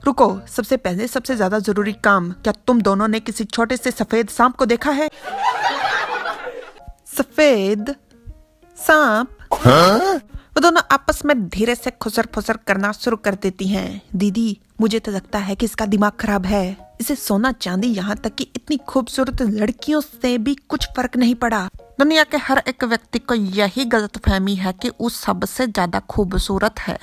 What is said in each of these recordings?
रुको, सबसे पहले सबसे ज्यादा जरूरी काम, क्या तुम दोनों ने किसी छोटे से सफेद सांप को देखा है? सफेद सांप? वो दोनों आपस में धीरे से खुसर फुसर करना शुरू कर देती हैं। दीदी, मुझे तो लगता है कि इसका दिमाग खराब है। इसे सोना चांदी यहाँ तक कि इतनी खूबसूरत लड़कियों से भी कुछ फर्क नहीं पड़ा। दुनिया के हर एक व्यक्ति को यही गलतफहमी है कि वो सबसे ज्यादा खूबसूरत है।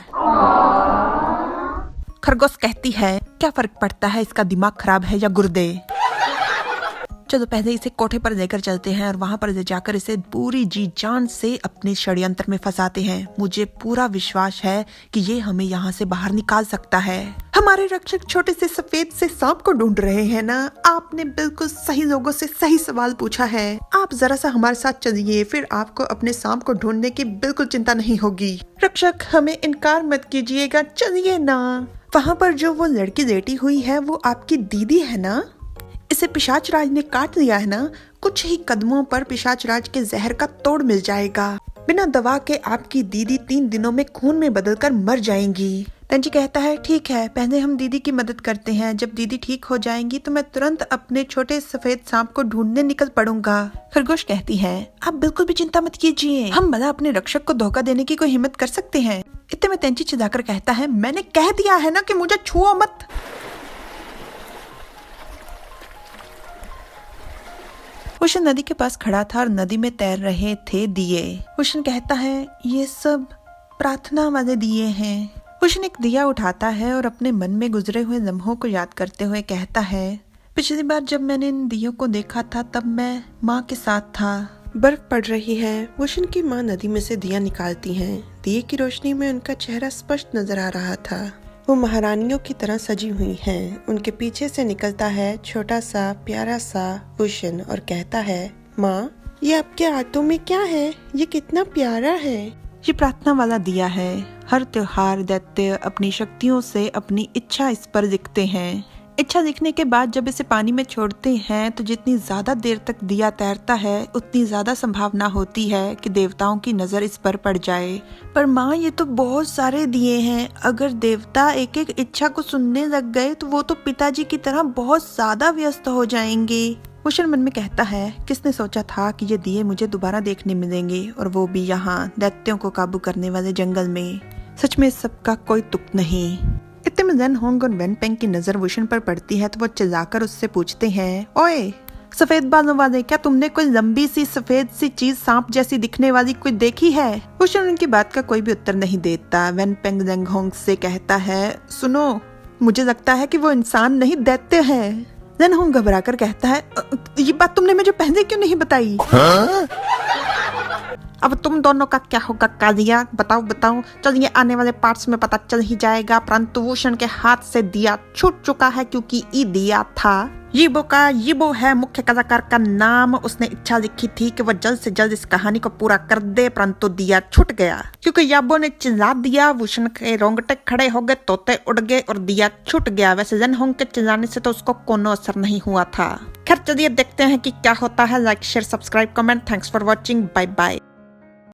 खरगोश कहती है, क्या फर्क पड़ता है इसका दिमाग खराब है या गुर्दे। चलो पहले इसे कोठे पर लेकर चलते हैं और वहां पर ले जाकर इसे पूरी जी जान से अपने षड्यंत्र में फंसाते हैं। मुझे पूरा विश्वास है कि ये हमें यहाँ से बाहर निकाल सकता है। हमारे रक्षक छोटे से सफेद से सांप को ढूंढ रहे हैं ना? आपने बिल्कुल सही लोगों से सही सवाल पूछा है। आप जरा सा हमारे साथ चलिए, फिर आपको अपने सांप को ढूंढने की बिल्कुल चिंता नहीं होगी। रक्षक, हमें इनकार मत कीजिएगा, चलिए ना। वहाँ पर जो वो लड़की लेटी हुई है वो आपकी दीदी है ना? इसे पिशाच राज ने काट लिया है ना? कुछ ही कदमों पर पिशाच राज के जहर का तोड़ मिल जाएगा। बिना दवा के आपकी दीदी 3 दिनों में खून में बदलकर मर जाएंगी। तंजी कहता है, ठीक है, पहले हम दीदी की मदद करते हैं। जब दीदी ठीक हो जाएंगी तो मैं तुरंत अपने छोटे सफेद सांप को ढूंढने निकल पड़ूंगा। खरगोश कहती है, आप बिल्कुल भी चिंता मत कीजिए, हम भला अपने रक्षक को धोखा देने की कोई हिम्मत कर सकते हैं। इतने में तंजी चिल्लाकर कहता है, मैंने कह दिया है ना कि मुझे छुओ मत। वुशन नदी के पास खड़ा था और नदी में तैर रहे थे दिए। वुशन कहता है, ये सब प्रार्थना वाले दिए हैं। वुशन एक दिया उठाता है और अपने मन में गुजरे हुए लम्हों को याद करते हुए कहता है, पिछली बार जब मैंने इन दियों को देखा था तब मैं माँ के साथ था। बर्फ पड़ रही है। वुशन की माँ नदी में से दिया निकालती हैं। दिए की रोशनी में उनका चेहरा स्पष्ट नजर आ रहा था। वो महारानियों की तरह सजी हुई हैं। उनके पीछे से निकलता है छोटा सा प्यारा सा वुशन और कहता है, माँ, ये आपके हाथों में क्या है? ये कितना प्यारा है। ये प्रार्थना वाला दिया है। हर त्योहार दैत्य अपनी शक्तियों से अपनी इच्छा इस पर लिखते हैं। इच्छा लिखने के बाद जब इसे पानी में छोड़ते हैं तो जितनी ज्यादा देर तक दिया तैरता है उतनी ज्यादा संभावना होती है कि देवताओं की नजर इस पर पड़ जाए। पर माँ, ये तो बहुत सारे दिए हैं। अगर देवता एक एक इच्छा को सुनने लग गए तो वो तो पिताजी की तरह बहुत ज्यादा व्यस्त हो जाएंगे। वुशन मन में कहता है, किसने सोचा था कि ये दिए मुझे दोबारा देखने मिलेंगे, और वो भी यहाँ दैत्यों को काबू करने वाले जंगल में। सच में सबका कोई तुक नहीं। इतने में ज़ेन होंग और वेन पेंग की नजर वुशन पर पड़ती है तो वो चिल्लाकर उससे पूछते हैं, ओए सफेद बालों वाले, क्या तुमने कोई लंबी सी सफेद सी चीज सांप जैसी दिखने वाली कोई देखी है? वुशन उनकी बात का कोई भी उत्तर नहीं देता। वेन पेंग ज़ेन होंग से कहता है, सुनो, मुझे लगता है कि वो इंसान नहीं दैत्य है। ज़ेन होंग घबराकर कहता है, ये बात तुमने मुझे पहले क्यों नहीं बताई? अब तुम दोनों का क्या होगा कालिया? बताओ। चलिए आने वाले पार्ट्स में पता चल ही जाएगा। परंतु वुशन के हाथ से दिया छूट चुका है क्योंकि ये दिया था यीबो है मुख्य कलाकार का नाम। उसने इच्छा लिखी थी कि वह जल्द से जल्द इस कहानी को पूरा कर दे, परंतु दिया छूट गया क्योंकि याबो ने चिल्ला दिया। वुशन के रोंगटे खड़े हो गए, तोते उड़ गए और दिया छूट गया। वैसे ज़ेन होंग के चिल्लाने से तो उसको कोनो असर नहीं हुआ था। खैर चलिए देखते हैं कि क्या होता है। Like, share, subscribe, comment. Thanks for watching. Bye bye.